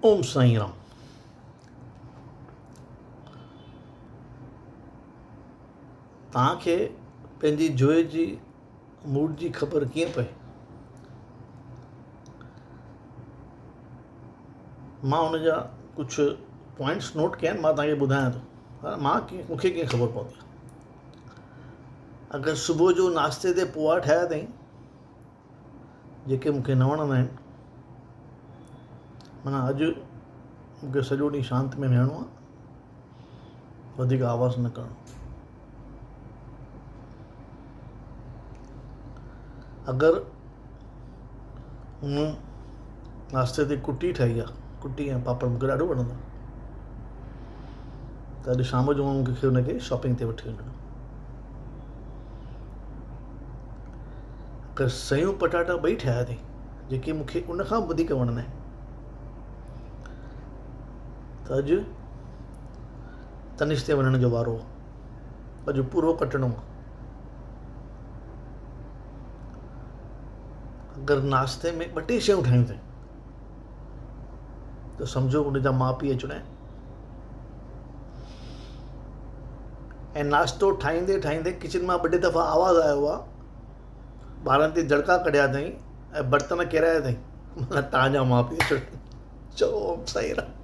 ओम साईं राम। तव्हांखे पंहिंजी जोइ जी मूड जी ख़बर कीअं पए? मां हुन जा कुझु पॉइंट्स नोट कया आहिनि, मां तव्हांखे ॿुधायां थो। मूंखे कीअं ख़बर पवंदी? अगरि सुबुह जो नाश्ते ते पोहा ठाहिया अथई जेके मूंखे न वणंदा आहिनि, माना अॼु मूंखे सॼो ॾींहुं शांति में वेहणो आहे, वधीक आवाज़ न करणो। अगरि हुन नाश्ते ते कुटी ठाही आहे, कुटी ऐं पापड़ मूंखे ॾाढो वणंदो आहे, त अॼु शाम जो मूंखे हुनखे शॉपिंग ते वठी वञिणो। अगरि सयूं पटाटा ॿई ठाहिया अथई जेके मूंखे उन खां वधीक वणंदा आहिनि, त अॼु तनिष ते वञण जो वारो आहे, अॼु पूरो कटणो आहे। अगरि नाश्ते में 2-3 शयूं ठाहियूं अथई त सम्झो उन जा माउ पीउ अचणा आहिनि, ऐं नाश्तो ठाहींदे ठाहींदे किचन मां 2 दफ़ा आवाज़ु आयो आहे, ॿारनि ते दड़का कढिया अथई ऐं बर्तन किराया अथई, माना तव्हांजा माउ पीउ अचणा आहिनि। चओ साईं राम।